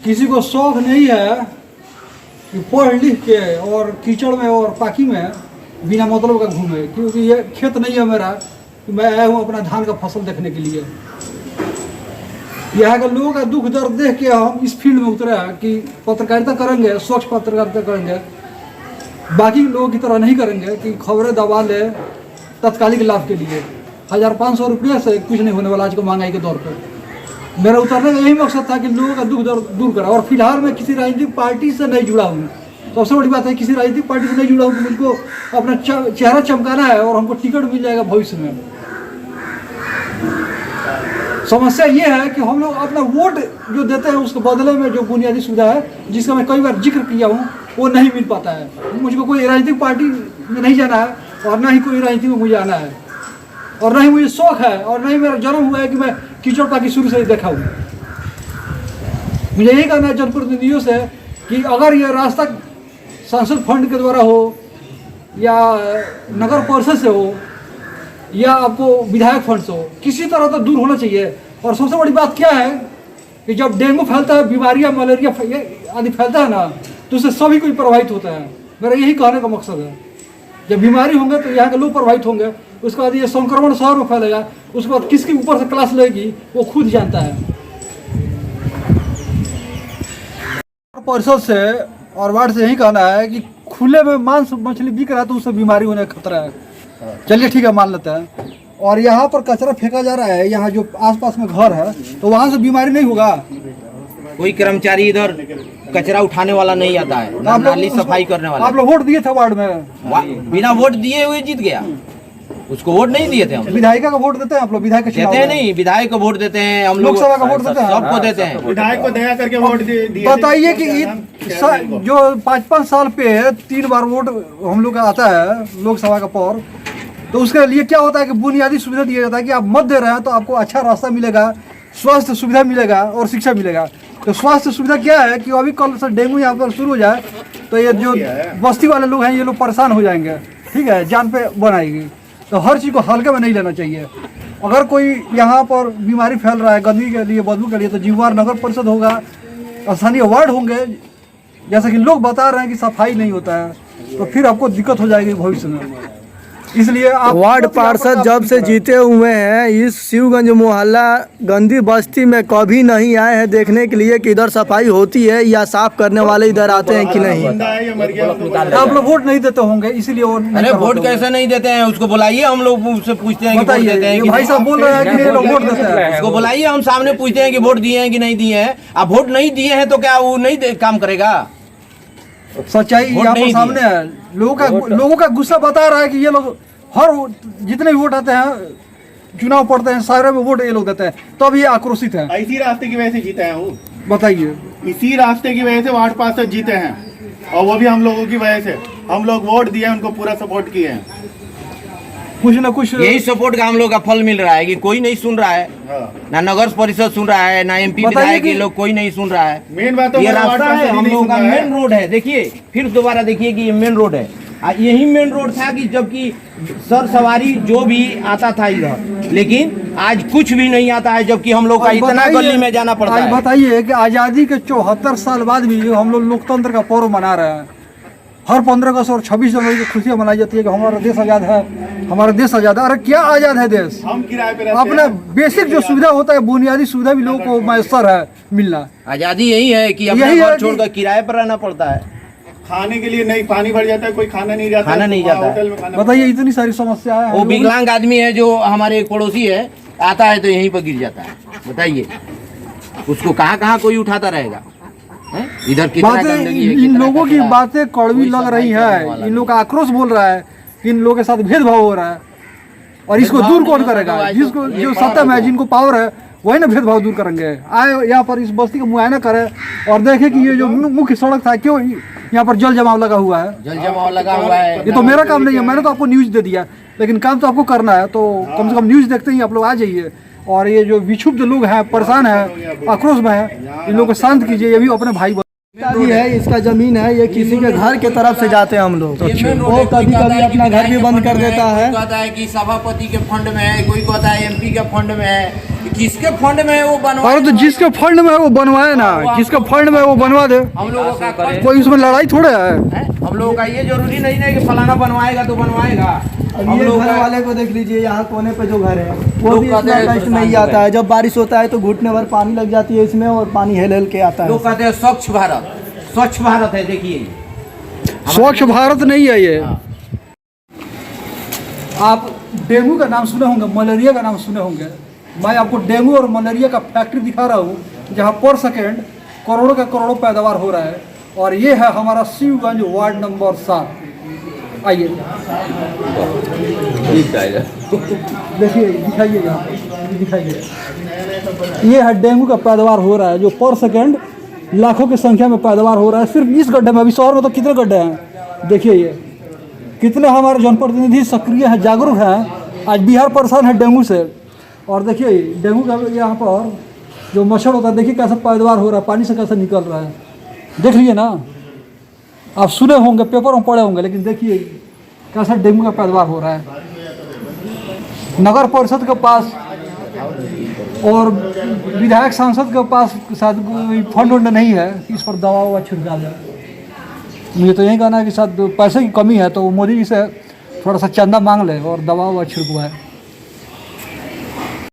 किसी को शौक नहीं है कि पढ़ लिख के और कीचड़ में और पाकी में बिना मतलब का घूमे, क्योंकि ये खेत नहीं है मेरा कि मैं आया हूँ अपना धान का फसल देखने के लिए। यहाँ के लोगों का दुख दर्द देख के हम इस फील्ड में उतरे हैं कि पत्रकारिता करेंगे, स्वच्छ पत्रकारिता करेंगे, बाकी लोगों की तरह नहीं करेंगे कि खबरें दबा ले तत्कालिक लाभ के लिए। 1500 रुपये से कुछ नहीं होने वाला आज को महंगाई के दौर पर। मेरा उतरने का यही मकसद था कि लोगों का दुख दर्द दूर करा। और फिलहाल मैं किसी राजनीतिक पार्टी से नहीं जुड़ा हूँ। सबसे बड़ी बात है, किसी राजनीतिक पार्टी से नहीं जुड़ा हूँ कि मुझको अपना चेहरा चमकाना है और हमको टिकट मिल जाएगा भविष्य में। समस्या ये है कि हम लोग अपना वोट जो देते हैं उसके बदले में जो बुनियादी सुविधा है, जिसका मैं कई बार जिक्र किया हूँ, वो नहीं मिल पाता है। मुझको कोई राजनीतिक पार्टी में नहीं जाना है और ना ही कोई राजनीति में मुझे आना है, और ना ही मुझे शौक है, और ना ही मेरा जन्म हुआ है कि मैं कीचड़ पाकी शुरू से ही देखा हूँ। मुझे यही कहना है जनप्रतिनिधियों से कि अगर ये रास्ता सांसद फंड के द्वारा हो या नगर परिषद से हो या आपको विधायक फंड से हो, किसी तरह तो दूर होना चाहिए। और सबसे बड़ी बात क्या है कि जब डेंगू फैलता है, बीमारियाँ मलेरिया आदि फैलता है ना, तो उससे सभी कोई प्रभावित होता है। मेरा यही कहने का मकसद है। जब बीमारी होंगे तो यहाँ के लोग प्रभावित होंगे, उसके बाद ये संक्रमण शहर में फैलेगा, उसके बाद किसके ऊपर से क्लास लेगी वो खुद जानता है। परिषद से और वार्ड से यही कहना है कि खुले में मांस मछली बिक रहा है तो उससे बीमारी होने का खतरा है। चलिए ठीक है, मान लेते हैं। और यहाँ पर कचरा फेंका जा रहा है, यहाँ जो आसपास में घर है, तो वहाँ से बीमारी नहीं होगा। कोई कर्मचारी इधर कचरा उठाने वाला नहीं आता है, ना नाली सफाई करने वाला। आप लोग वोट दिए थे वार्ड में, बिना वोट दिए हुए जीत गया। उसको वोट नहीं दिए थे हम। विधायिका का वोट देते हैं आप लोग? विधायक देते हैं नहीं, विधायक को वोट देते हैं हम लोग, लोकसभा का वोट देते हैं, सबको देते हैं। विधायक को दया करके वोट दिए। बताइए कि जो 5-5 साल पे 3 बार वोट हम लोग का आता है लोकसभा का पर, तो उसके लिए क्या होता है कि बुनियादी सुविधा दिया जाता है कि आप मत दे रहे हैं तो आपको अच्छा रास्ता मिलेगा, स्वास्थ्य सुविधा मिलेगा और शिक्षा मिलेगा। तो स्वास्थ्य सुविधा क्या है कि अभी कल से डेंगू यहाँ पर शुरू हो जाए तो ये जो बस्ती वाले लोग हैं ये लोग परेशान हो जाएंगे, ठीक है, जान पे बनाएगी। तो हर चीज़ को हल्के में नहीं लेना चाहिए। अगर कोई यहाँ पर बीमारी फैल रहा है गंदगी के लिए, बदबू के लिए, तो जिम्मेवार नगर परिषद होगा, स्थानीय वार्ड होंगे। जैसा कि लोग बता रहे हैं कि सफाई नहीं होता है, तो फिर आपको दिक्कत हो जाएगी भविष्य में। इसलिए आप वार्ड पार्षद जब से जीते हुए हैं इस शिवगंज मोहल्ला गंदी बस्ती में कभी नहीं आए हैं देखने के लिए कि इधर सफाई होती है या साफ करने वाले इधर आते हैं कि नहीं। आप लोग वोट नहीं देते होंगे इसीलिए। अरे वोट कैसे नहीं देते हैं? उसको बुलाइए, हम लोग उससे पूछते हैं कि वोट देते हैं कि भाई साहब बोल रहे हैं कि ये लोग वोट देते हैं। उसको बुलाइए, हम सामने पूछते हैं कि वोट दिए हैं कि नहीं दिए हैं। आप वोट नहीं दिए हैं तो क्या वो नहीं काम करेगा? सच्चाई यहाँ पर सामने है। लोगों का गुस्सा बता रहा है कि ये लोग हर जितने भी वोट आते हैं, चुनाव पड़ते हैं, सारे में वोट ये लोग देते हैं, तो अब ये आक्रोशित है। इसी रास्ते की वजह से जीते हैं वो। बताइए। इसी रास्ते की वजह से वार्ड पार्षद जीते हैं, और वो भी हम लोगों की वजह से। हम लोग वोट दिए, उनको पूरा सपोर्ट किए हैं। कुछ ना कुछ यही सपोर्ट का हम लोग का फल मिल रहा है कि कोई नहीं सुन रहा है। ना नगर परिषद सुन रहा है, ना एमपी विधायक, ये लोग कोई नहीं सुन रहा है। मेन बात ये रास्ता है, हम लोगों का मेन रोड है। देखिए फिर दोबारा देखिए कि ये मेन रोड है। यही मेन रोड था कि जबकि सर सवारी जो भी आता था इधर, लेकिन आज कुछ भी नहीं आता है, जबकि हम लोग का इतना गली में जाना पड़ता है। बताइए कि आज़ादी के 74 साल बाद भी हम लोग लोकतंत्र का पर्व मना रहे हैं। हर 15 अगस्त और 26 जनवरी की खुशियाँ मनाई जाती है कि हमारा देश आज़ाद है, हमारा देश आज़ाद है। अरे क्या आज़ाद है देश? हम किराए पे रहते हैं। अपना बेसिक जो सुविधा होता है, बुनियादी सुविधा भी लोगों को मैसर है मिलना। आज़ादी यही है कि अपना घर छोड़कर किराए पर रहना पड़ता है। खाने के लिए नहीं, पानी भर जाता है, कोई खाना नहीं जाता, खाना नहीं जाता है। बताइए, इतनी सारी समस्या है। वो विकलांग आदमी है जो हमारे एक पड़ोसी है, आता है तो यहीं पर गिर जाता है। बताइए उसको कहाँ कोई उठाता रहेगा? इधर इन लोगों की बातें कड़वी लग रही है। इन लोग का आक्रोश बोल रहा है कि इन लोगों के साथ भेदभाव हो रहा है, और इसको दूर कौन करेगा? जिसको जो सत्ता में है, जिनको पावर है, वही ना भेदभाव दूर करेंगे। आए यहाँ पर इस बस्ती का मुआयना करें और देखें कि ये जो मुख्य सड़क था, क्यों यहाँ पर जल जमाव लगा हुआ है। जल जमाव लगा हुआ है। ये तो मेरा काम नहीं है, मैंने तो आपको न्यूज दे दिया, लेकिन काम तो आपको करना है। तो कम से कम न्यूज देखते ही आप लोग आ जाइए, और ये जो विक्षुब्ध लोग हैं, परेशान है, आक्रोश में है, इन लोगों को शांत कीजिए। ये भी अपने भाई है, इसका जमीन है, ये किसी के घर के तरफ से जाते हैं हम लोग। वो कभी अपना घर भी बंद कर देता है। कहता है कि सभापति के फंड में है, कोई कहता है एमपी के फंड में है। किसके फंड में है वो बनवा? अरे तो जिसके फंड में है वो बनवाए ना, जिसके फंड में है वो बनवा दे। हम लोगों का करें? कोई उसमें लड़ाई थोड़े है। हम लोगों का ये जरूरी नहीं है कि फलाना बनवाएगा तो बनवाएगा। हम ये लोग घर का वाले को देख लीजिए, यहाँ कोने पे जो घर है वो लोग भी कहते इतना हैं कष्ट परेशान नहीं हो आता गए। है। जब बारिश होता है तो घुटने भर पानी लग जाती है इसमें और पानी हेल हेल के आता है। लोग कहते हैं स्वच्छ भारत, स्वच्छ भारत है। देखिए स्वच्छ भारत नहीं है ये। आप डेंगू का नाम सुने होंगे, मलेरिया का नाम सुने होंगे। मैं आपको डेंगू और मलेरिया का फैक्ट्री दिखा रहा हूँ जहाँ पर सेकेंड करोड़ों का करोड़ों पैदावार हो रहा है। और ये है हमारा शिवगंज वार्ड नंबर 7। आइए देखिए, दिखाइए यहाँ पे, दिखाइए। ये है डेंगू का पैदावार हो रहा है जो पर सेकेंड लाखों की संख्या में पैदावार हो रहा है सिर्फ इस गड्ढे में। अभी शहर में तो कितने गड्ढे हैं देखिए, ये कितने हमारे जनप्रतिनिधि सक्रिय हैं, जागरूक हैं। आज बिहार परेशान है डेंगू से। और देखिए डेंगू का यहाँ पर जो मच्छर होता है, देखिए कैसा पैदावार हो रहा है, पानी से कैसे निकल रहा है। देख लीजिए ना, आप सुने होंगे, पेपर में पढ़े होंगे, लेकिन देखिए कैसा डेंगू का पैदावार हो रहा है। नगर परिषद के पास और विधायक सांसद के पास शायद फंड वंड नहीं है कि इस पर दवा ववा छिड़का जाए। मुझे तो यही कहना है कि शायद पैसे की कमी है तो मोदी जी से थोड़ा सा चंदा मांग ले और दवा ववा छिड़कवाए।